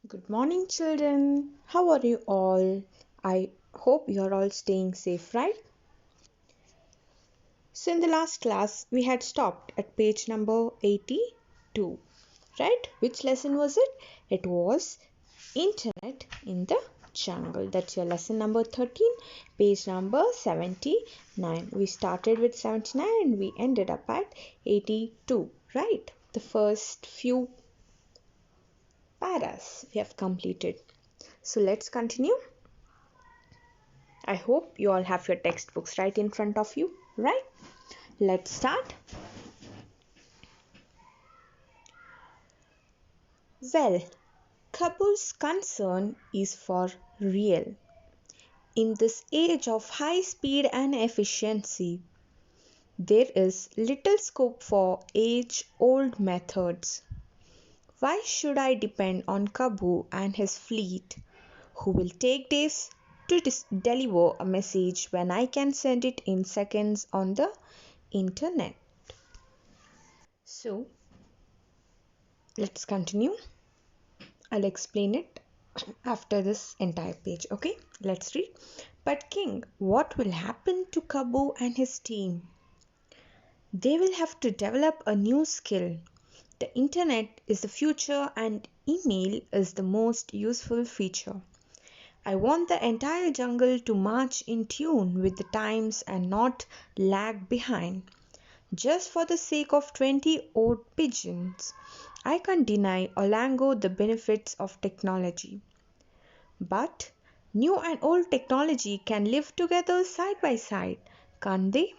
Good morning, children. How are you all? I hope you are all staying safe, right? So, in the last class, we had stopped at page number 82, right? Which lesson was it? It was Internet in the Jungle. That's your lesson number 13, page number 79. We started with 79 and we ended up at 82, right? The first few paras we have completed. So, let's continue. I hope you all have your textbooks right in front of you, right? Let's start. Well, Kabul's concern is for real. In this age of high speed and efficiency, there is little scope for age old methods. Why should I depend on Kabu and his fleet, who will take days to deliver a message when I can send it in seconds on the internet? So, let's continue. I'll explain it after this entire page. Okay, let's read. But King, what will happen to Kabu and his team? They will have to develop a new skill. The internet is the future and email is the most useful feature. I want the entire jungle to march in tune with the times and not lag behind. Just for the sake of 20 odd pigeons, I can't deny Olango the benefits of technology. But new and old technology can live together side by side, can't they?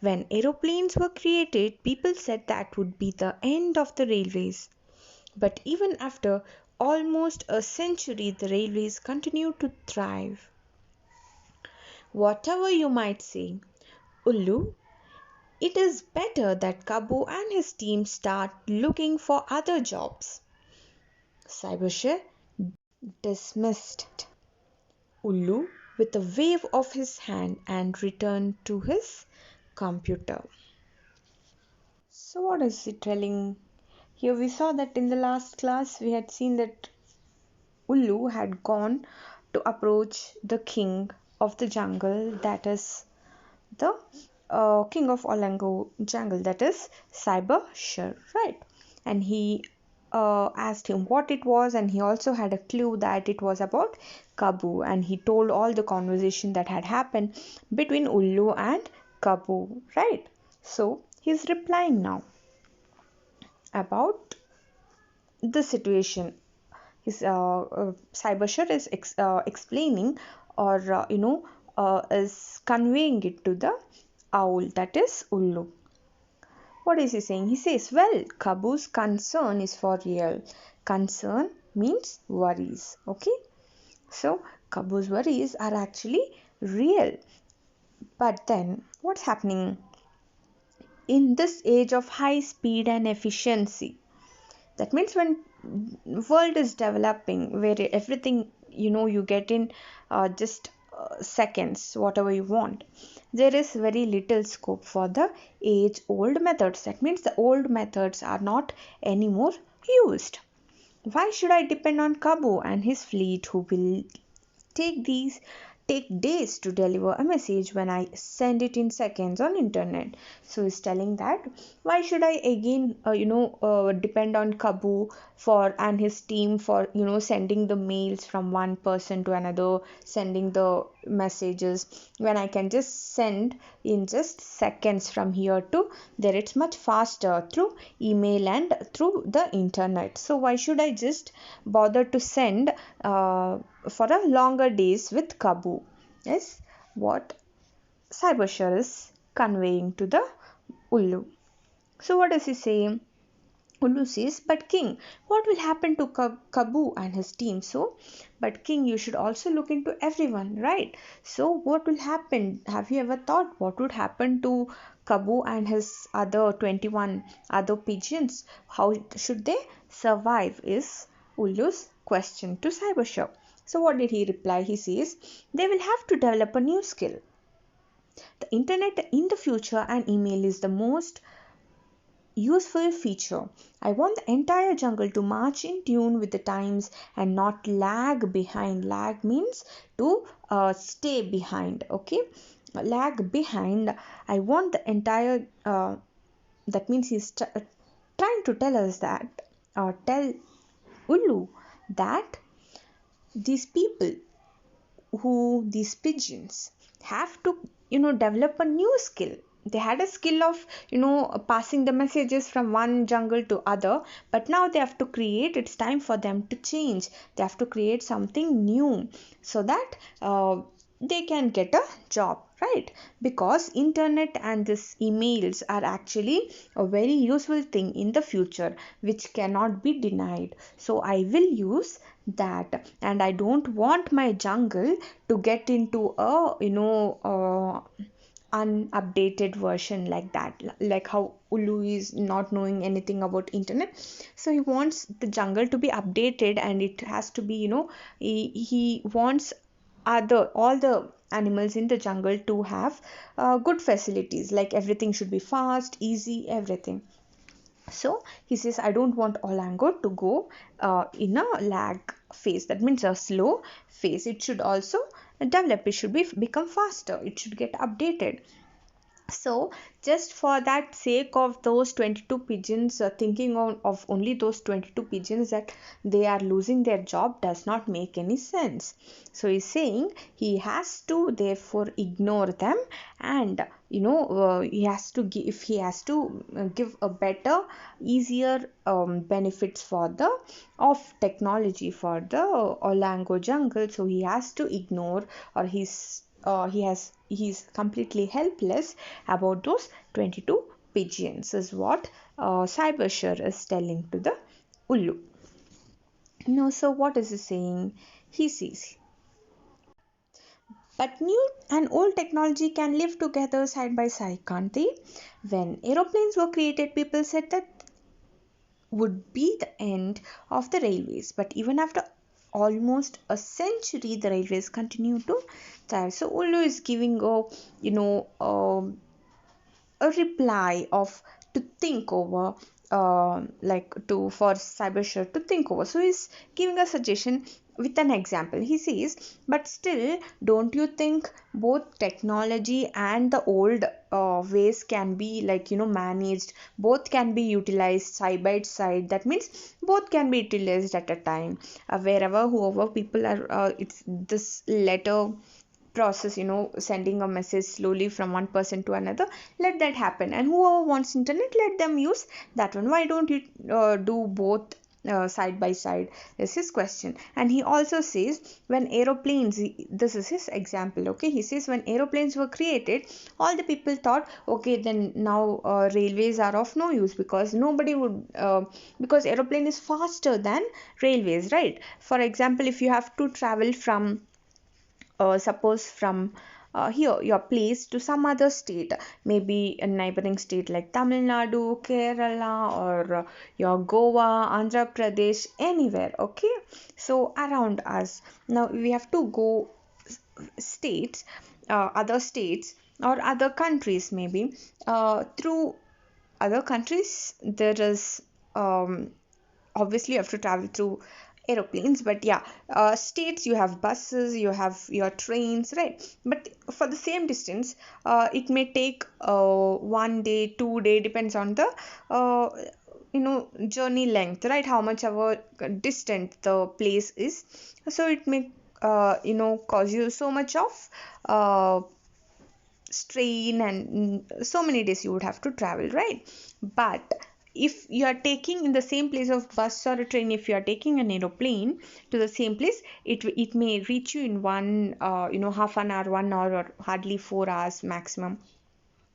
When aeroplanes were created, people said that would be the end of the railways. But even after almost a century, the railways continue to thrive. Whatever you might say, Ullu, it is better that Kabu and his team start looking for other jobs. Cybershare dismissed Ullu with a wave of his hand and returned to his computer. So, what is it telling? Here we saw that in the last class we had seen that Ullu had gone to approach the king of the jungle, that is the king of Olango jungle, that is Cybershare, right? And he asked him what it was, and he also had a clue that it was about Kabu, and he told all the conversation that had happened between Ullu and Kabu, right? So he's replying now about the situation. His Cybershare is explaining or is conveying it to the owl, that is Ullu. What is he saying? He says, well, Kabu's concern is for real. Concern means worries. Okay. So Kabu's worries are actually real. But then what's happening in this age of high speed and efficiency? That means when world is developing, where everything you get in just seconds, whatever you want, there is very little scope for the age old methods. That means the old methods are not anymore used. Why should I depend on Kabu and his fleet, who will take these take days to deliver a message when I send it in seconds on internet? So he's telling that why should I again depend on Kabu for and his team for sending the mails from one person to another, sending the messages, when I can just send in just seconds from here to there. It's much faster through email and through the internet. So why should I just bother to send for a longer days with Kabu? Is what Cybershare is conveying to the Ullu. So what does he say? Ullu says, but king, what will happen to Kabu and his team? So, but king, you should also look into everyone, right? So what will happen? Have you ever thought what would happen to Kabu and his other 21 other pigeons? How should they survive is Ullu's question to Cybershare. So what did he reply? He says, they will have to develop a new skill. The internet in the future and email is the most useful feature. I want the entire jungle to march in tune with the times and not lag behind. Lag means to stay behind. Okay, lag behind. I want the entire. That means he's trying to tell us that, or tell Ulu that these people these pigeons have to develop a new skill. They had a skill of passing the messages from one jungle to other, but now they have to create, it's time for them to change. They have to create something new so that they can get a job, right? Because internet and this emails are actually a very useful thing in the future which cannot be denied. So I will use that, and I don't want my jungle to get into a unupdated version like that, like how Ulu is not knowing anything about internet. So he wants the jungle to be updated, and it has to be he wants other all the animals in the jungle to have good facilities, like everything should be fast, easy, everything. So he says, I don't want Olango to go in a lag phase. That means a slow phase. It should also develop. It should become faster. It should get updated. So just for that sake of those 22 pigeons, thinking of only those 22 pigeons that they are losing their job does not make any sense. So he's saying he has to therefore ignore them, and he has to give, if he has to give a better, easier benefits for the of technology for the Olango jungle. So he has to ignore, or he's completely helpless about those 22 pigeons, is what Cybershare is telling to the Ulu. So what is he saying? He says, but new and old technology can live together side by side, can't they? When aeroplanes were created, people said that would be the end of the railways, but even after almost a century, the railways continue to thrive. So Ulu is giving a reply of to think over, like to for Cybershare to think over. So he's giving a suggestion with an example. He says, but still, don't you think both technology and the old ways can be managed? Both can be utilized side by side. That means both can be utilized at a time. Wherever, whoever people are, it's this letter process, sending a message slowly from one person to another, let that happen, and whoever wants internet, let them use that one. Why don't you do both side by side, is his question. And he also says, when aeroplanes, this is his example, okay, he says when aeroplanes were created, all the people thought, okay, then now railways are of no use, because nobody would because aeroplane is faster than railways, right? For example, if you have to travel from suppose from here your place to some other state, maybe a neighboring state like Tamil Nadu, Kerala, or your Goa, Andhra Pradesh, anywhere, okay? So around us, now we have to go states, other states or other countries, maybe through other countries there is obviously you have to travel through aeroplanes, but yeah, states, you have buses, you have your trains, right? But for the same distance, it may take 1 day, 2 day, depends on the journey length, right? How much of a distant the place is. So it may cause you so much of strain, and so many days you would have to travel, right? But if you are taking in the same place of bus or a train, if you are taking an aeroplane to the same place, it may reach you in one half an hour, 1 hour, or hardly 4 hours maximum.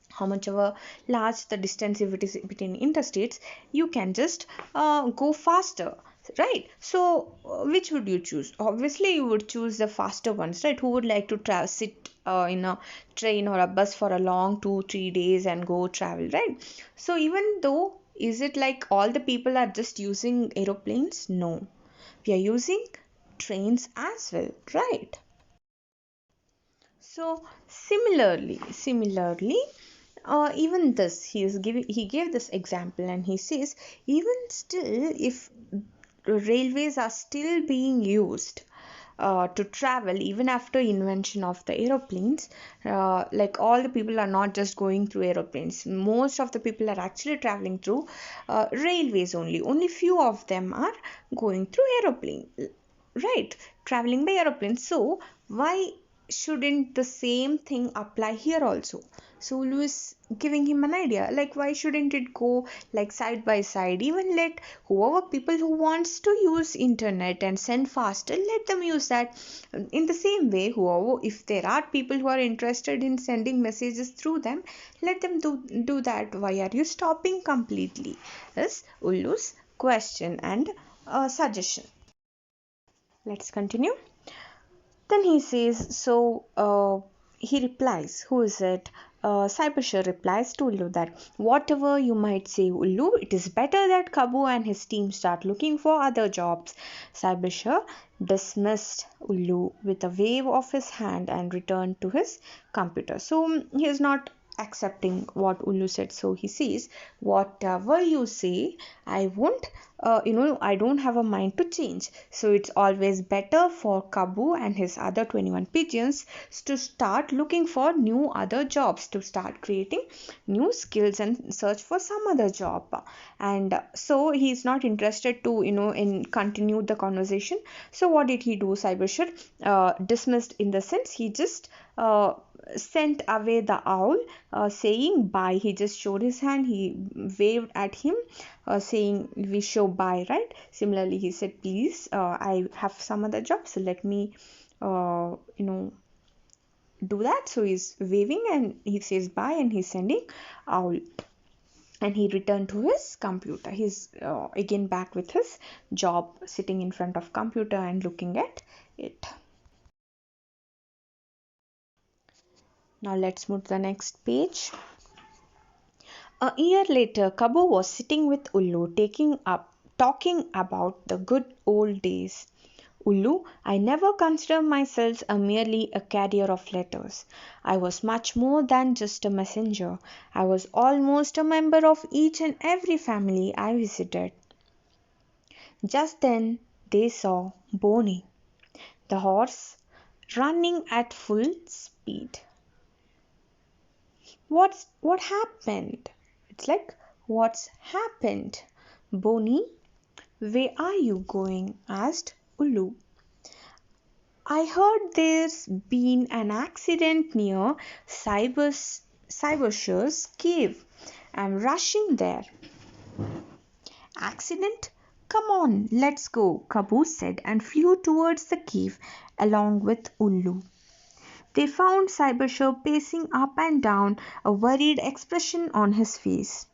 How much of a large the distance, if it is between interstates, you can just go faster, right? So which would you choose? Obviously you would choose the faster ones, right? Who would like to sit in a train or a bus for a long 2-3 days and go travel, right? So even though, is it like all the people are just using aeroplanes? No, we are using trains as well, right? So similarly, Even this, he gave this example, and he says even still, if railways are still being used to travel even after invention of the aeroplanes, like all the people are not just going through aeroplanes. Most of the people are actually traveling through railways only few of them are going through aeroplane, right, traveling by aeroplane. So why shouldn't the same thing apply here also? So Lewis giving him an idea, like why shouldn't it go like side by side? Even let whoever people who wants to use internet and send faster, let them use that. In the same way, whoever, if there are people who are interested in sending messages through them, let them do that. Why are you stopping completely? Is Ullu's question and suggestion. Let's continue. Then he says, so he replies, who is it? Cybershare replies to Ullu that whatever you might say, Ullu, it is better that Kabu and his team start looking for other jobs. Cybershare dismissed Ullu with a wave of his hand and returned to his computer. So he is not accepting what Ullu said. So he says, whatever you say, I won't, I don't have a mind to change. So it's always better for Kabu and his other 21 pigeons to start looking for new other jobs, to start creating new skills and search for some other job. And so he's not interested to, in continue the conversation. So what did he do? Cybershare dismissed, in the sense he just sent away the owl, saying bye. He just showed his hand, he waved at him, saying we show bye, right? Similarly, he said, please, I have some other job, so let me do that. So he's waving and he says bye, and he's sending owl, and he returned to his computer. He's again back with his job, sitting in front of computer and looking at it. Now let's move to the next page. A year later, Kabu was sitting with Ullu, talking about the good old days. Ullu, I never considered myself merely a carrier of letters. I was much more than just a messenger. I was almost a member of each and every family I visited. Just then they saw Boni, the horse, running at full speed. What happened? It's like, what's happened? Boni, where are you going? Asked Ullu. I heard there's been an accident near Cybershare's cave. I'm rushing there. Accident? Come on, let's go, Kabu said and flew towards the cave along with Ullu. They found Cybershare pacing up and down, a worried expression on his face.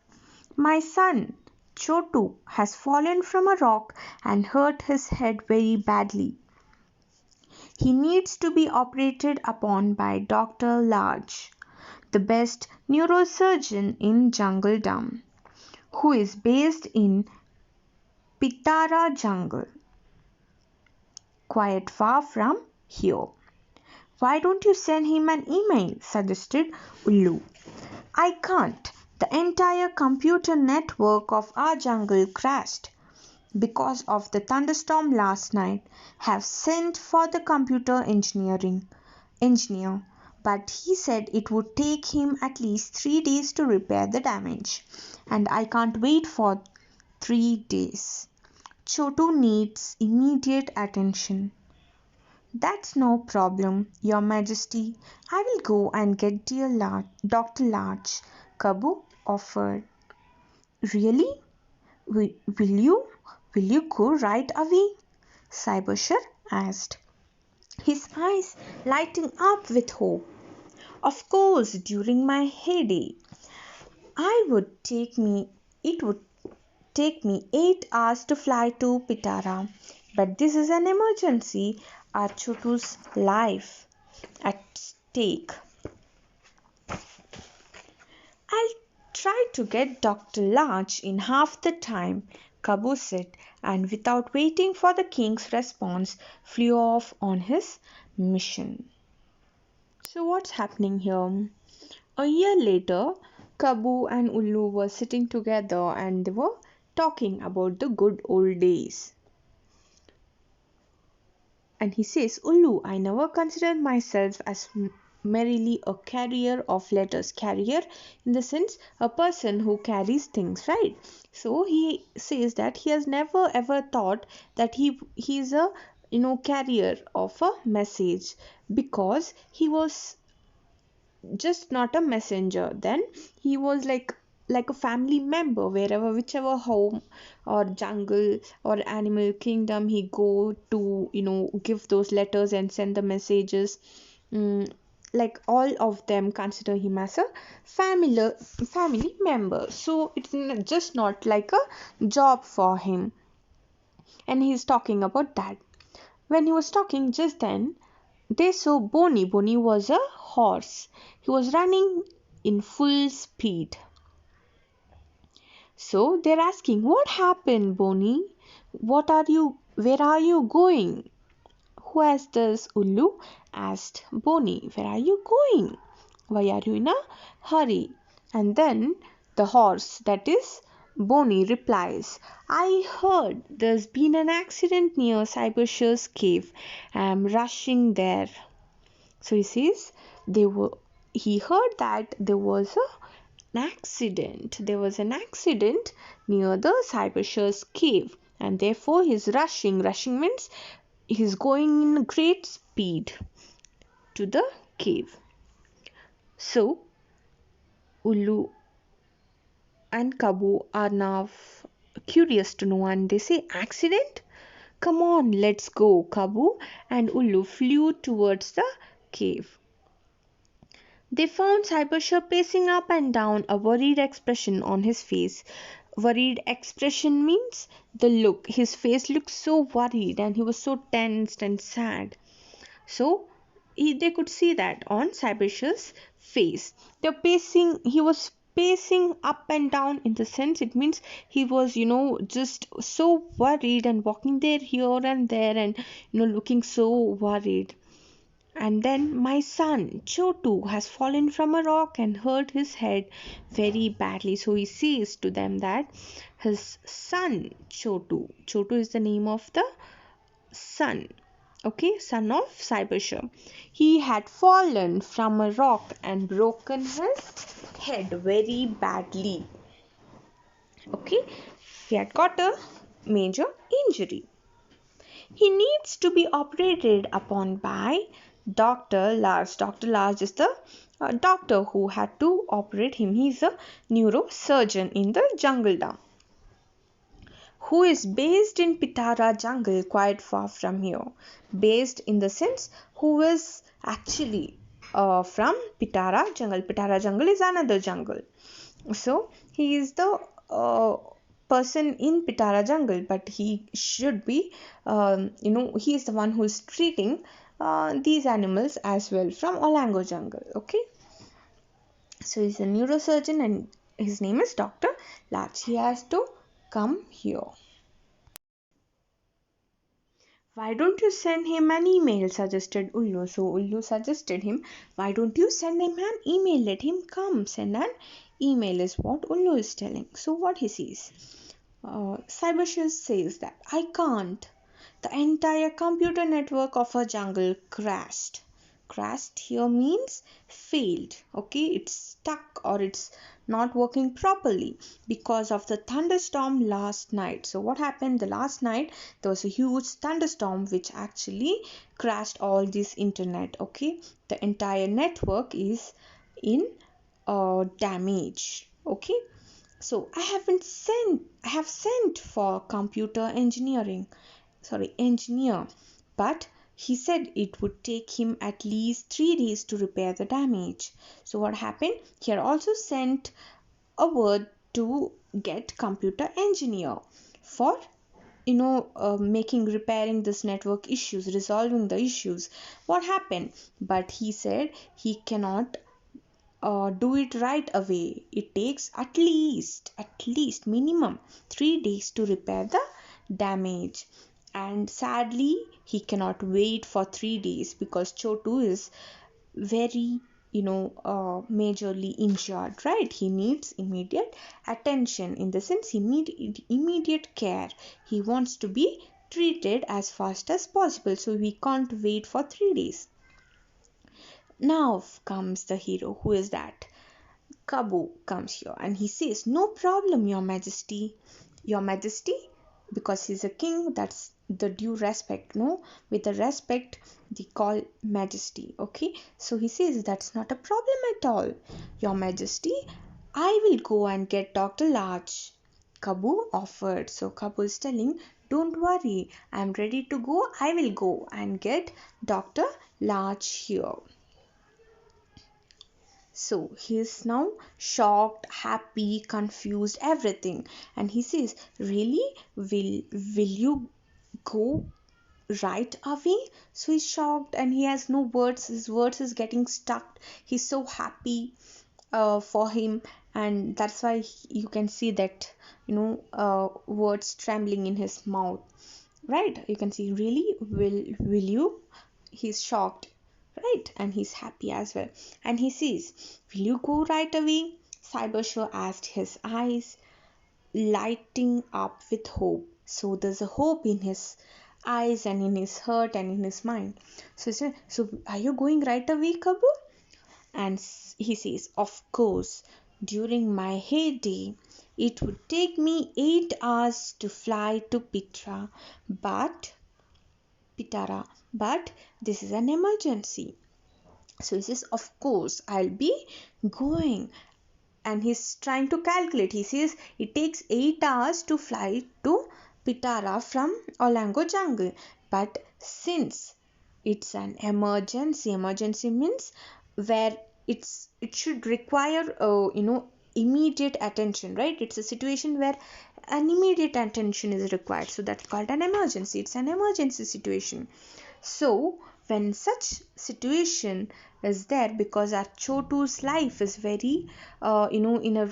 My son, Chotu, has fallen from a rock and hurt his head very badly. He needs to be operated upon by Dr. Large, the best neurosurgeon in Jungle Dum, who is based in Pitara Jungle, quite far from here. Why don't you send him an email? Suggested Ullu. I can't. The entire computer network of our jungle crashed because of the thunderstorm last night. Have sent for the computer engineer, but he said it would take him at least 3 days to repair the damage, and I can't wait for 3 days. Chotu needs immediate attention. That's no problem, Your Majesty. I will go and get Dr. Larch, Kabu offered. Really? Will you? Will you go right away? Cybershare asked, his eyes lighting up with hope. Of course, during my heyday. It would take me 8 hours to fly to Pitara, but this is an emergency. Achutu's life at stake. I'll try to get Dr. Larch in half the time, Kabu said, and without waiting for the king's response, flew off on his mission. So what's happening here? A year later, Kabu and Ullu were sitting together and they were talking about the good old days. And he says, Ullu, I never considered myself as merely a carrier of letters. Carrier in the sense a person who carries things, right? So he says that he has never ever thought that he's a carrier of a message, because he was just not a messenger. Then he was like a family member, wherever whichever home or jungle or animal kingdom he go to, give those letters and send the messages. mm, like all of them consider him as a family member, so it's just not like a job for him. And he's talking about that. When he was talking just then, they saw Boni. Boni was a horse. He was running in full speed. So they're asking, what happened, Boni? Where are you going? Who asked this? Ullu asked Boni, where are you going? Why are you in a hurry? And then the horse, that is Boni, replies, I heard there's been an accident near Cybershur's cave. I'm rushing there. So he says he heard that there was an accident. There was an accident near the Cybershur's cave, and therefore he's rushing. Rushing means he's going in great speed to the cave. So Ullu and Kabu are now curious to know, and they say, accident? Come on, let's go. Kabu and Ullu flew towards the cave. They found Cybershur pacing up and down, a worried expression on his face. Worried expression means the look. His face looked so worried and he was so tensed and sad. So they could see that on Cybershur's face. He was pacing up and down, in the sense it means he was, just so worried and walking there, here and there, and, looking so worried. And then, my son Chotu has fallen from a rock and hurt his head very badly. So he says to them that his son Chotu is the name of the son, okay, son of Cybershur. He had fallen from a rock and broken his head very badly. Okay, he had got a major injury. He needs to be operated upon by Dr. Lars. Dr. Lars is the doctor who had to operate him. He's a neurosurgeon in the jungle down, who is based in Pitara jungle, quite far from here. Based in the sense who is actually from Pitara jungle. Pitara jungle is another jungle. So he is the person in Pitara jungle, but he should be, he is the one who is treating these animals as well from Olango jungle. Okay, so he's a neurosurgeon and his name is Dr. Lach. He has to come here. Why don't you send him an email? Suggested Ullu. So Ullu suggested him, why don't you send him an email? Let him come. Send an email is what Ullu is telling. So what he says, Cybershell says that I can't. The entire computer network of a jungle crashed. Crashed here means failed. Okay, it's stuck or it's not working properly because of the thunderstorm last night. So what happened the last night? There was a huge thunderstorm which actually crashed all this internet. Okay, the entire network is in damage. Okay, so I have sent for computer engineer, but he said it would take him at least 3 days to repair the damage. So what happened? He had also sent a word to get computer engineer for repairing this network issues, resolving the issues. What happened? But he said he cannot do it right away. It takes at least minimum 3 days to repair the damage. And sadly, he cannot wait for 3 days because Chotu is very, majorly injured, right? He needs immediate attention, in the sense he needs immediate care. He wants to be treated as fast as possible, so we can't wait for 3 days. Now comes the hero. Who is that? Kabu comes here and he says, "No problem, Your Majesty." Your Majesty, because he's a king, that's the due respect, no? With the respect, they call Majesty, okay? So he says, "That's not a problem at all. Your Majesty, I will go and get Dr. Large." Kabu offered. So Kabu is telling, "Don't worry, I'm ready to go. I will go and get Dr. Large here." So he is now shocked, happy, confused, everything. And he says, "Really? Will you go right away?" So he's shocked and he has no words. His words is getting stuck. He's so happy for him, and that's why you can see that words trembling in his mouth. Right? You can see, "Really? Will you?" He's shocked, right? And he's happy as well. And he says, "Will you go right away?" Cybershore asked, his eyes lighting up with hope. So there's a hope in his eyes and in his heart and in his mind. So he said, "So are you going right away, Kabu?" And he says, "Of course, during my heyday, it would take me 8 hours to fly to Pitara, but this is an emergency." So he says, "Of course, I'll be going." And he's trying to calculate. He says it takes 8 hours to fly to Pitara from Olango jungle. But since it's an emergency means where it should require immediate attention, right? It's a situation where an immediate attention is required, so that's called an emergency. It's an emergency situation. So when such situation is there, because our Chotu's life is very in a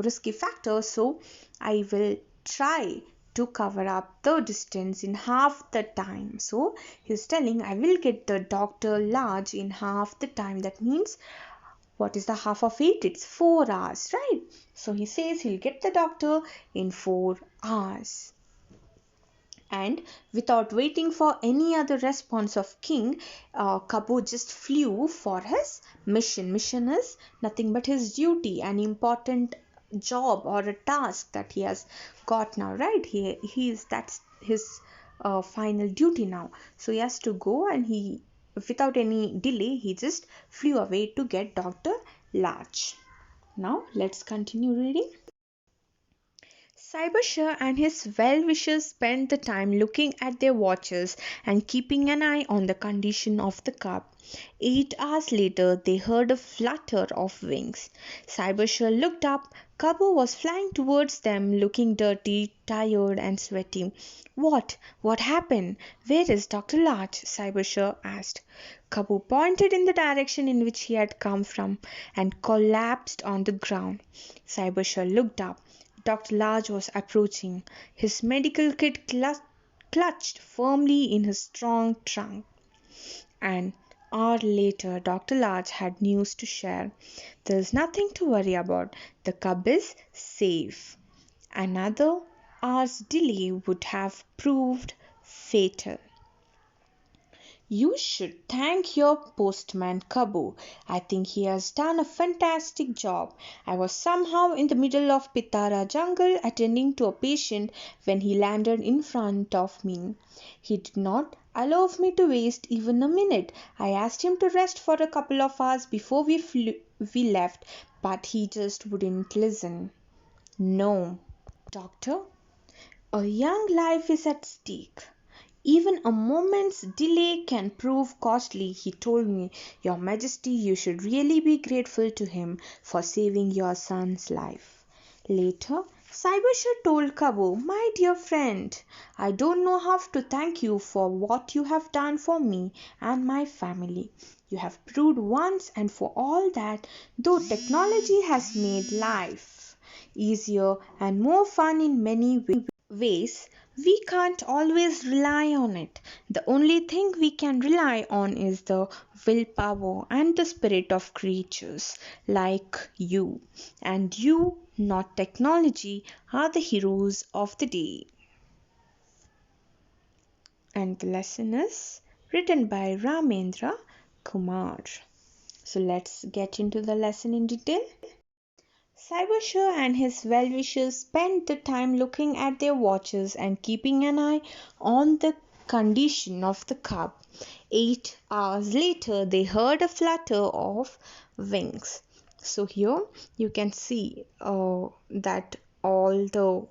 risky factor, so I will try to cover up the distance in half the time. So he's telling, "I will get the Dr. Large in half the time." That means, what is the half of it? It's 4 hours, right? So he says he'll get the doctor in 4 hours. And without waiting for any other response of king, Kabu just flew for his mission is nothing but his duty, an important job or a task that he has got now, right? That's his final duty now. So he has to go, and he, without any delay, he just flew away to get Dr. Large. Now let's continue reading. Cybershah and his well-wishers spent the time looking at their watches and keeping an eye on the condition of the cub. 8 hours later, they heard a flutter of wings. Cybershah looked up. Kabu was flying towards them, looking dirty, tired, and sweaty. What happened? Where is Dr. Large?" Cybershah asked. Kabu pointed in the direction in which he had come from and collapsed on the ground. Cybershah looked up. Dr. Large was approaching, his medical kit clutched firmly in his strong trunk. An hour later, Dr. Large had news to share. "There is nothing to worry about. The cub is safe." Another hour's delay would have proved fatal. "You should thank your postman, Kabu. I think he has done a fantastic job. I was somehow in the middle of Pitara jungle attending to a patient when he landed in front of me. He did not allow me to waste even a minute. I asked him to rest for a couple of hours before we left, but he just wouldn't listen." "No, doctor, a young life is at stake. Even a moment's delay can prove costly," he told me. "Your Majesty, you should really be grateful to him for saving your son's life." Later, Cybershah told Kabu, "My dear friend, I don't know how to thank you for what you have done for me and my family. You have proved once and for all that, though technology has made life easier and more fun in many ways, we can't always rely on it. The only thing we can rely on is the willpower and the spirit of creatures like you. And you, not technology, are the heroes of the day. And the lesson is written by Ramendra Kumar. So let's get into the lesson in detail. Cybershah and his well-wishers spent the time looking at their watches and keeping an eye on the condition of the cub. 8 hours later, they heard a flutter of wings. So here you can see that all the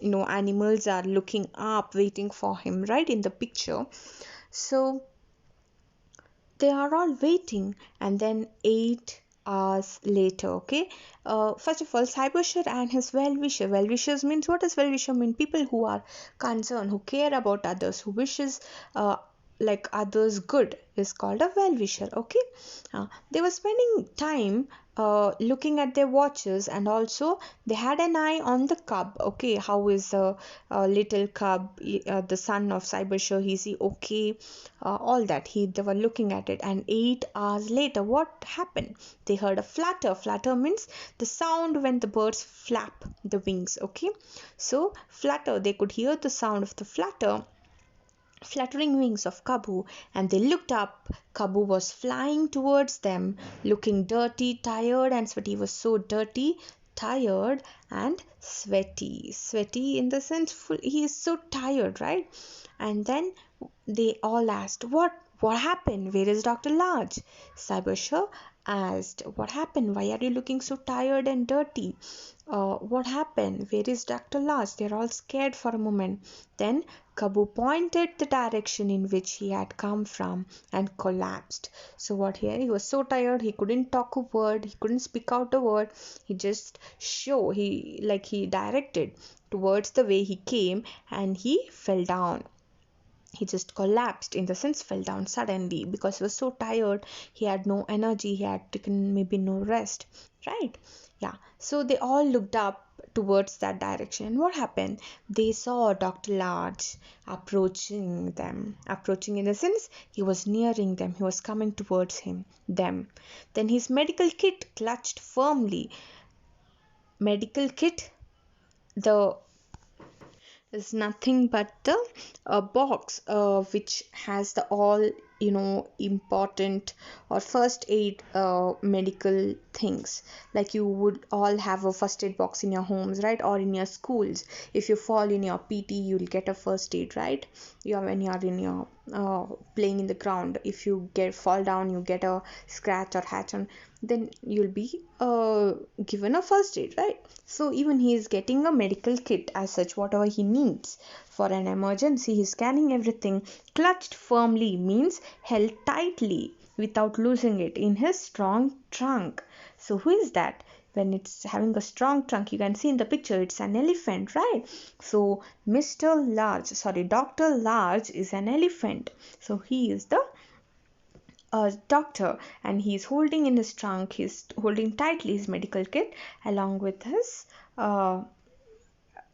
animals are looking up, waiting for him, right, in the picture. So they are all waiting, and then 8 hours later, okay, first of all, Cybershah and his well-wishers means, what does well-wisher mean? People who are concerned, who care about others, who wishes like others good, is called a well-wisher. Okay, they were spending time looking at their watches, and also they had an eye on the cub. Okay, how is the little cub, the son of Cybershah, is he okay? All that they were looking at it. And 8 hours later, what happened? They heard a flutter means the sound when the birds flap the wings. Okay, so flutter, they could hear the sound of the fluttering wings of Kabu, and they looked up. Kabu was flying towards them, looking dirty, tired, and sweaty. He was so dirty, tired, and sweaty. Sweaty in the sense, he is so tired, right? And then they all asked, What happened? Where is Dr. Large? Cybershah asked, What happened? Why are you looking so tired and dirty? What happened? Where is Dr. Large? They're all scared for a moment. Then Kabu pointed the direction in which he had come from and collapsed. So what here? He was so tired, he couldn't talk a word, he couldn't speak out a word. He just he directed towards the way he came, and he fell down. He just collapsed, in the sense fell down suddenly, because he was so tired. He had no energy, he had taken maybe no rest, right? Yeah, so they all looked up towards that direction, and what happened? They saw Dr. Large approaching in the sense he was nearing them, he was coming towards them. Then his medical kit clutched firmly. Medical kit, the is nothing but the box which has the all important or first aid medical things, like you would all have a first aid box in your homes, right, or in your schools. If you fall in your PT, you'll get a first aid, right? When you're in your playing in the ground, if you fall down, you get a scratch or hatch on, then you'll be given a first aid, right? So even he is getting a medical kit as such, whatever he needs for an emergency. He's scanning everything. Clutched firmly means held tightly without losing it in his strong trunk. So who is that? When it's having a strong trunk, you can see in the picture, it's an elephant, right? So Dr. Large is an elephant. So he is the doctor, and he's holding in his trunk, he's holding tightly his medical kit along with his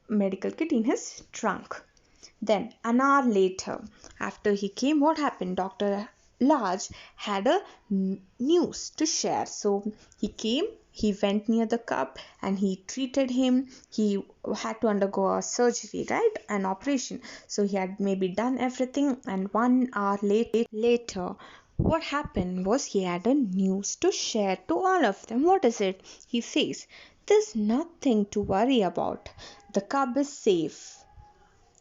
medical kit in his trunk. Then an hour later, after he came, what happened? Dr. Large had a news to share. So he came, he went near the cub, and he treated him. He had to undergo a surgery, right? An operation. So he had maybe done everything, and 1 hour later, what happened was he had a news to share to all of them. What is it? He says, There's nothing to worry about. The cub is safe.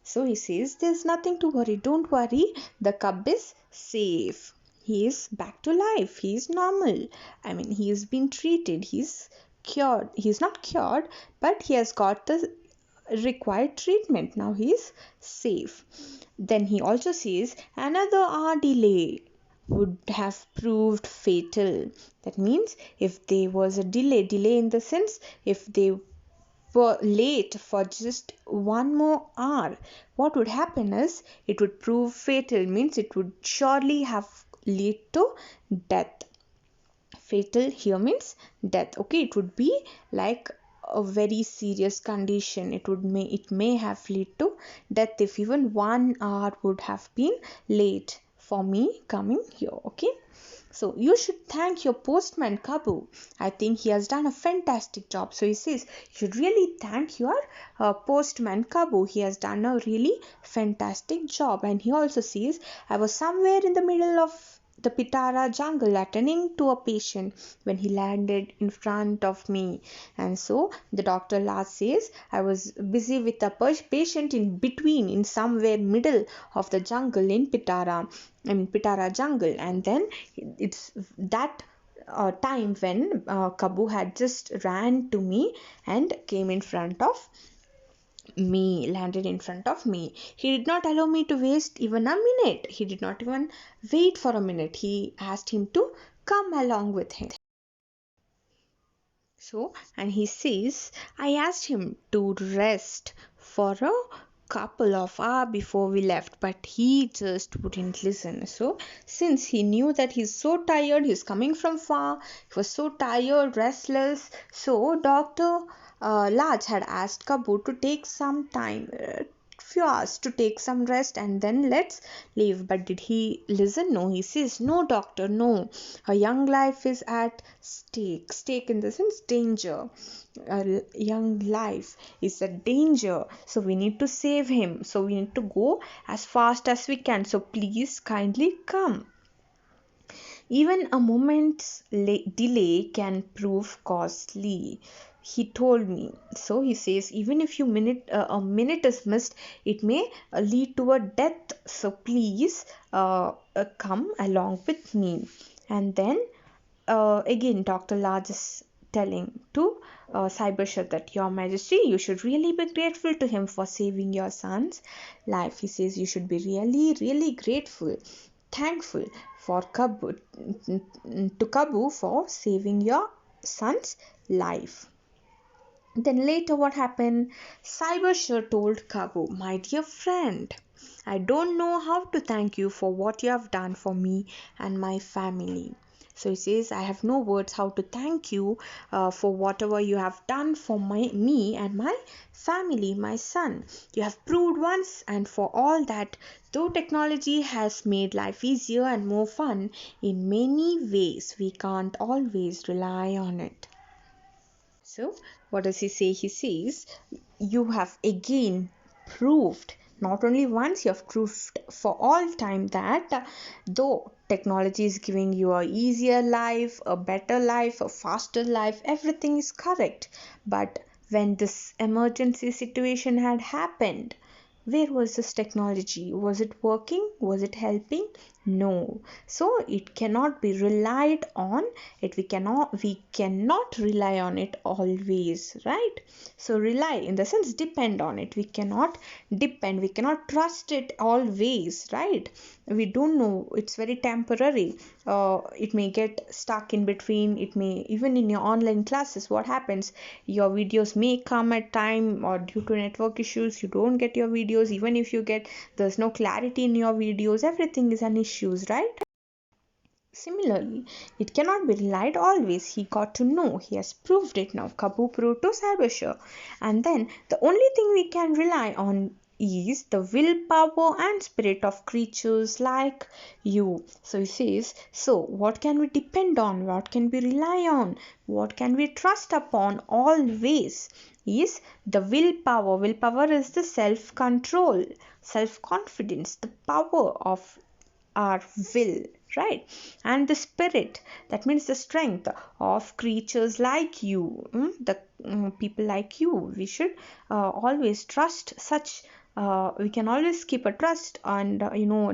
So he says, There's nothing to worry. Don't worry. The cub is safe. He is back to life. He is normal. I mean, he has been treated. He's cured. He's not cured, but he has got the required treatment. Now he is safe. Then he also says, Another hour delay would have proved fatal. That means if there was a delay in the sense, if they were late for just 1 more hour, what would happen is it would prove fatal, means it would surely have lead to death. Fatal here means death. Okay, it would be like a very serious condition. It may have led to death if even 1 hour would have been late for me coming here. Okay, so you should thank your postman Kabu. I think he has done a fantastic job. So he says you should really thank your postman Kabu. He has done a really fantastic job. And he also says I was somewhere in the middle of the Pitara jungle attending to a patient when he landed in front of me. And so the doctor last says I was busy with a patient in between, in somewhere middle of the jungle in Pitara jungle. And then it's that time when Kabu had just ran to me and came in front of me, landed in front of me. He did not allow me to waste even a minute. He did not even wait for a minute. He asked him to come along with him. So, and he says, I asked him to rest for a couple of hours before we left, but he just wouldn't listen. So, since he knew that he's so tired, he's coming from far, he was so tired, restless, so Dr. Laj had asked Kabu to take some time, few hours to take some rest and then let's leave. But did he listen? No. He says, no doctor, no, a young life is at stake in the sense danger. A young life is a danger, so we need to save him, so we need to go as fast as we can, so please kindly come. Even a moment's delay can prove costly, he told me. So he says, even if a minute is missed, it may lead to a death. So please come along with me. And then again, Dr. Laj is telling to Cybershah that Your Majesty, you should really be grateful to him for saving your son's life. He says you should be really, really grateful, thankful for Kabu for saving your son's life. Then later what happened? Cybershah told Kabu, my dear friend, I don't know how to thank you for what you have done for me and my family. So he says, I have no words how to thank you for whatever you have done for me and my family, my son. You have proved once and for all that though technology has made life easier and more fun in many ways, we can't always rely on it. So what does he say? He says, you have again proved, not only once, you have proved for all time that though technology is giving you a easier life, a better life, a faster life, everything is correct. But when this emergency situation had happened, where was this technology? Was it working? Was it helping? No. So it cannot be relied on. We cannot rely on it always, right? So rely in the sense depend on it. We cannot depend. We cannot trust it always, right? We don't know. It's very temporary. It may get stuck in between. It may, even in your online classes, what happens? Your videos may come at time, or due to network issues you don't get your videos. Even if you get, there's no clarity in your videos. Everything is an issues, right? Similarly, it cannot be relied always. He got to know. He has proved it now. Kabu proved to Cybershah. And then the only thing we can rely on is the willpower and spirit of creatures like you. So he says, so what can we depend on? What can we rely on? What can we trust upon always? Is the willpower. Willpower is the self-control, self-confidence, the power of our will, right? And the spirit, that means the strength of creatures like you, the people like you. We should always trust such. We can always keep a trust and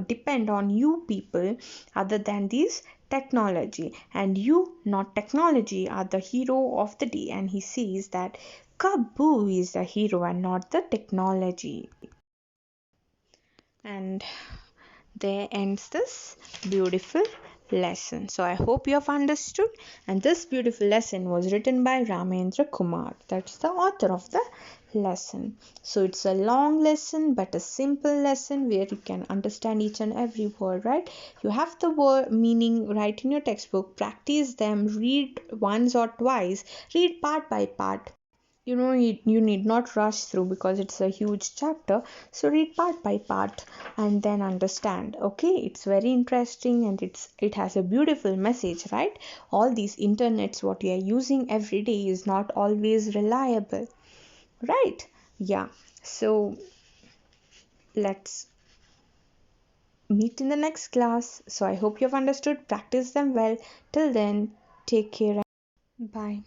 depend on you people other than these technology, and you, not technology, are the hero of the day. And he says that Kabu is the hero and not the technology. And there ends this beautiful lesson. So I hope you have understood, and this beautiful lesson was written by Ramendra Kumar. That's the author of the lesson. So it's a long lesson but a simple lesson where you can understand each and every word, right? You have the word meaning right in your textbook, practice them, read once or twice, read part by part, you need not rush through because it's a huge chapter. So read part by part and then understand. Okay, it's very interesting and it has a beautiful message, right? All these internets what we are using every day is not always reliable, right? Yeah. So let's meet in the next class. So I hope you have understood. Practice them well. Till then, take care. Bye.